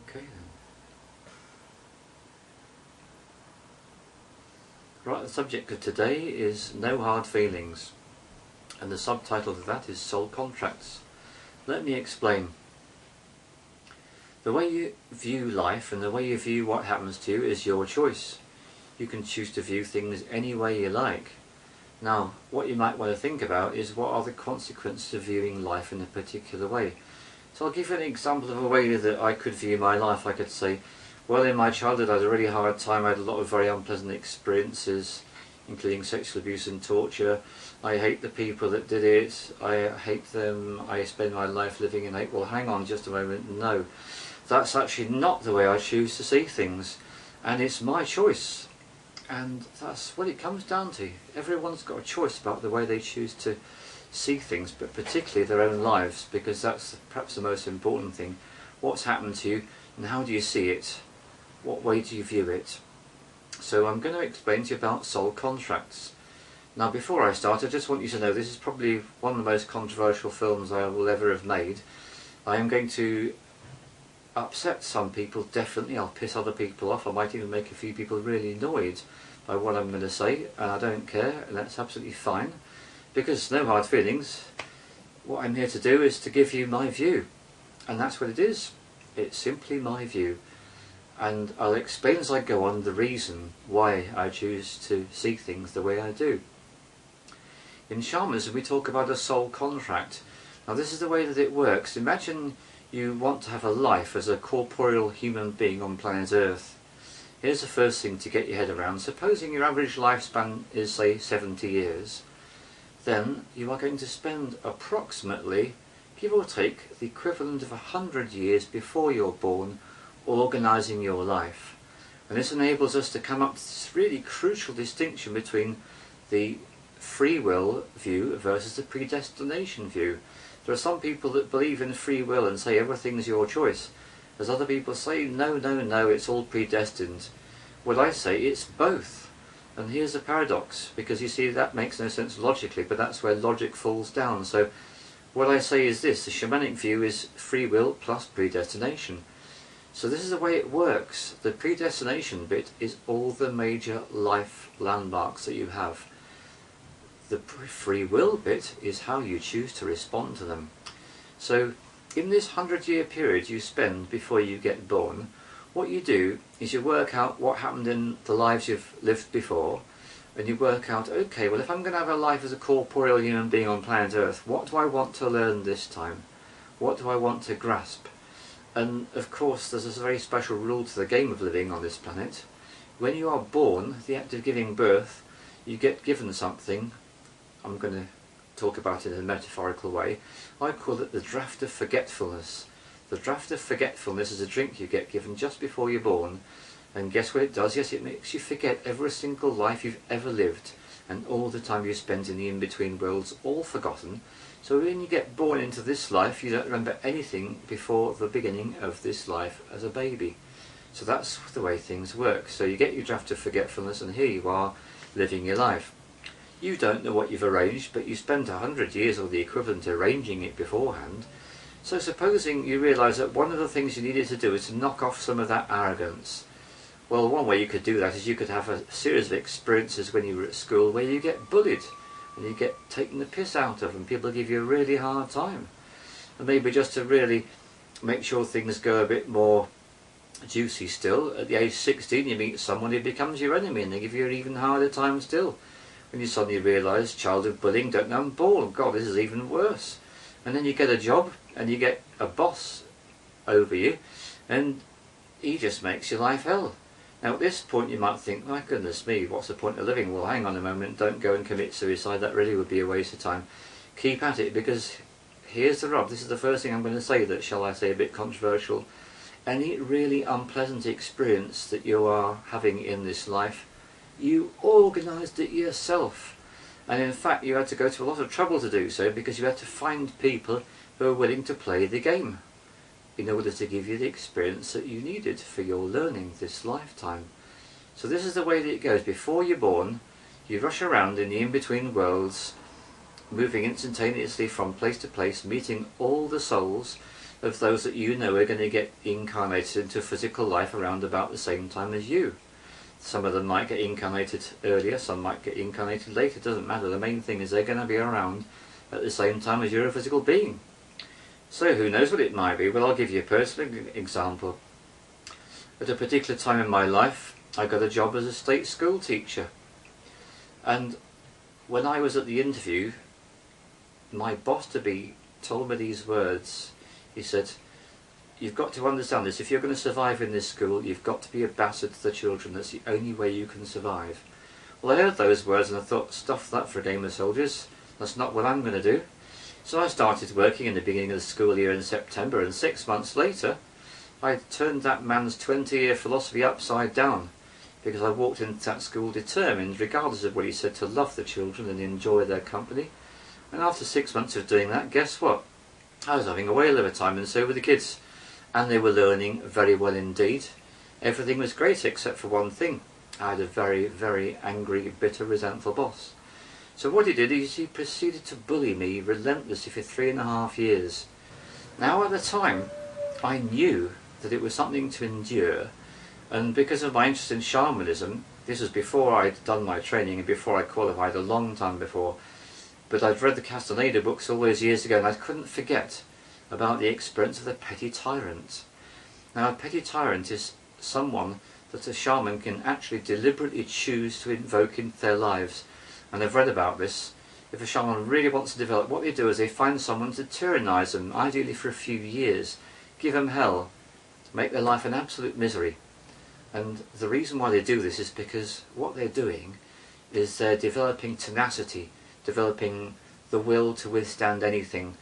Okay then. Right, the subject of today is No Hard Feelings, and the subtitle of that is Soul Contracts. Let me explain. The way you view life and the way you view what happens to you is your choice. You can choose to view things any way you like. Now, what you might want to think about is what are the consequences of viewing life in a particular way. So I'll give you an example of a way that I could view my life. I could say, well, in my childhood I had a really hard time. I had a lot of very unpleasant experiences, including sexual abuse and torture. I hate the people that did it. I hate them. I spend my life living in hate. Well, hang on just a moment. No, that's actually not the way I choose to see things, and it's my choice. And that's what it comes down to. Everyone's got a choice about the way they choose to see things, but particularly their own lives, because that's perhaps the most important thing. What's happened to you and how do you see it? What way do you view it? So I'm going to explain to you about soul contracts. Now, before I start, I just want you to know this is probably one of the most controversial films I will ever have made. I am going to upset some people, definitely. I'll piss other people off. I might even make a few people really annoyed by what I'm going to say, and I don't care, and that's absolutely fine, because no hard feelings. What I'm here to do is to give you my view, and that's what it is. It's simply my view, and I'll explain as I go on the reason why I choose to see things the way I do. In shamanism we talk about a soul contract. Now this is the way that it works. Imagine you want to have a life as a corporeal human being on planet Earth. Here's the first thing to get your head around. Supposing your average lifespan is, say, 70 years, then you are going to spend approximately, give or take, the equivalent of 100 years before you're born organising your life. And this enables us to come up to this really crucial distinction between the free will view versus the predestination view. There are some people that believe in free will and say everything's your choice. There's other people say no, no, no, it's all predestined. Well, I say it's both. And here's the paradox, because you see that makes no sense logically, but that's where logic falls down. So what I say is this: the shamanic view is free will plus predestination. So this is the way it works. The predestination bit is all the major life landmarks that you have. The free will bit is how you choose to respond to them. So in this 100-year period you spend before you get born, what you do is you work out what happened in the lives you've lived before, and you work out, okay, well, if I'm going to have a life as a corporeal human being on planet Earth, what do I want to learn this time? What do I want to grasp? And of course there's a very special rule to the game of living on this planet. When you are born, the act of giving birth, you get given something. I'm going to talk about it in a metaphorical way. I call it the draft of forgetfulness. The draft of forgetfulness is a drink you get given just before you're born, and guess what it does? Yes, it makes you forget every single life you've ever lived, and all the time you spent in the in-between worlds, all forgotten. So when you get born into this life, you don't remember anything before the beginning of this life as a baby. So that's the way things work. So you get your draft of forgetfulness, and here you are living your life. You don't know what you've arranged, but you spent 100 years or the equivalent arranging it beforehand. So supposing you realise that one of the things you needed to do is to knock off some of that arrogance. Well, one way you could do that is you could have a series of experiences when you were at school where you get bullied and you get taken the piss out of and people give you a really hard time. And maybe just to really make sure things go a bit more juicy still, at the age of 16 you meet someone who becomes your enemy and they give you an even harder time still. When you suddenly realise childhood bullying, don't know, I'm bored, God, this is even worse. And then you get a job and you get a boss over you and he just makes your life hell. Now at this point you might think, my goodness me, what's the point of living? Well, hang on a moment, don't go and commit suicide, that really would be a waste of time. Keep at it, because here's the rub. This is the first thing I'm going to say that, shall I say, a bit controversial. Any really unpleasant experience that you are having in this life, you organised it yourself, and in fact you had to go to a lot of trouble to do so, because you had to find people who are willing to play the game in order to give you the experience that you needed for your learning this lifetime. So this is the way that it goes. Before you're born, you rush around in the in-between worlds, moving instantaneously from place to place, meeting all the souls, of those that you know are going to get incarnated into physical life around about the same time as you. Some of them might get incarnated earlier, some might get incarnated later, it doesn't matter. The main thing is they're going to be around at the same time as you're a physical being. So who knows what it might be? Well, I'll give you a personal example. At a particular time in my life, I got a job as a state school teacher. And when I was at the interview, my boss-to-be told me these words. He said, "You've got to understand this. If you're going to survive in this school, you've got to be a bastard to the children. That's the only way you can survive." Well, I heard those words and I thought, stuff that for a game of soldiers. That's not what I'm going to do. So I started working in the beginning of the school year in September, and 6 months later I turned that man's 20-year philosophy upside down, because I walked into that school determined, regardless of what he said, to love the children and enjoy their company. And after 6 months of doing that, guess what? I was having a whale of a time, and so were the kids. And they were learning very well indeed. Everything was great except for one thing. I had a very, very angry, bitter, resentful boss. So what he did is he proceeded to bully me relentlessly for 3.5 years. Now at the time, I knew that it was something to endure, and because of my interest in shamanism, this was before I'd done my training and before I qualified, a long time before, but I'd read the Castaneda books all those years ago, and I couldn't forget about the experience of the petty tyrant. Now a petty tyrant is someone that a shaman can actually deliberately choose to invoke into their lives. And I've read about this. If a shaman really wants to develop, what they do is they find someone to tyrannize them, ideally for a few years, give them hell, make their life an absolute misery. And the reason why they do this is because what they're doing is they're developing tenacity, developing the will to withstand anything.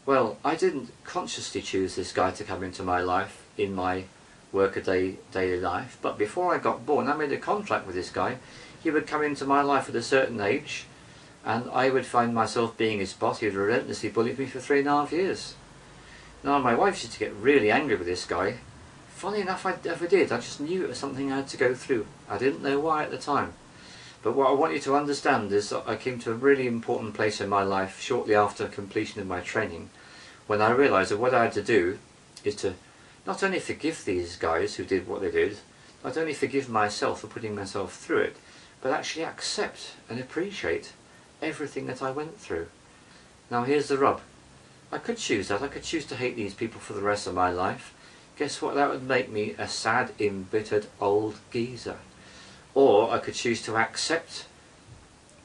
Well, I didn't consciously choose this guy to come into my life in my workaday daily life, but before I got born I made a contract with this guy. He would come into my life at a certain age and I would find myself being his boss. He would relentlessly bully me for 3.5 years. Now my wife used to get really angry with this guy. Funny enough, I never did. I just knew it was something I had to go through. I didn't know why at the time. But what I want you to understand is that I came to a really important place in my life shortly after completion of my training, when I realised that what I had to do is to not only forgive these guys who did what they did, not only forgive myself for putting myself through it, but actually accept and appreciate everything that I went through. Now here's the rub. I could choose that. I could choose to hate these people for the rest of my life. Guess what? That would make me a sad, embittered old geezer. Or I could choose to accept,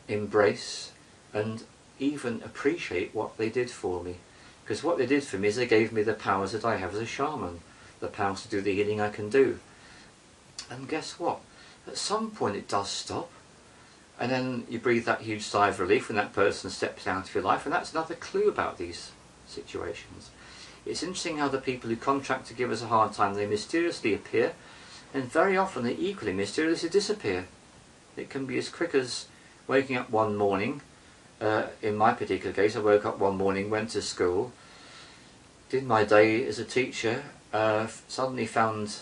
embrace, and even appreciate what they did for me. Because what they did for me is they gave me the powers that I have as a shaman. The powers to do the healing I can do. And guess what? At some point it does stop. And then you breathe that huge sigh of relief when that person steps out of your life. And that's another clue about these situations. It's interesting how the people who contract to give us a hard time, they mysteriously appear, and very often they equally mysteriously disappear. It can be as quick as waking up one morning. In my particular case, I woke up one morning, went to school, did my day as a teacher, suddenly found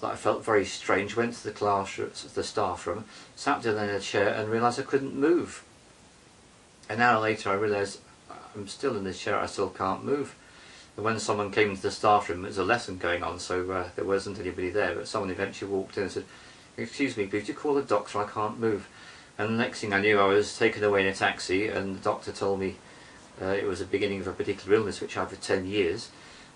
that I felt very strange, went to the classroom, the staff room, sat down in a chair and realised I couldn't move. An hour later I realised I'm still in this chair, I still can't move. And when someone came into the staff room, there was a lesson going on, so there wasn't anybody there, but someone eventually walked in and said, "Excuse me, could you call the doctor? I can't move." And the next thing I knew, I was taken away in a taxi, and the doctor told me it was the beginning of a particular illness which I've had for 10 years.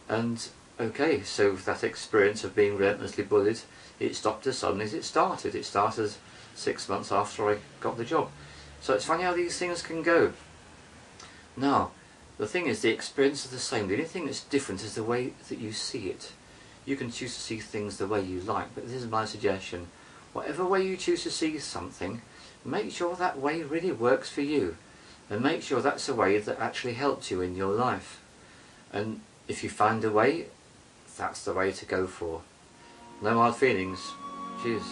And okay, so that experience of being relentlessly bullied, it stopped as suddenly as it started. It started 6 months after I got the job. So it's funny how these things can go. Now, the thing is, the experience is the same. The only thing that's different is the way that you see it. You can choose to see things the way you like, but this is my suggestion. Whatever way you choose to see something, make sure that way really works for you. And make sure that's a way that actually helps you in your life. And if you find a way, that's the way to go for. No hard feelings. Cheers.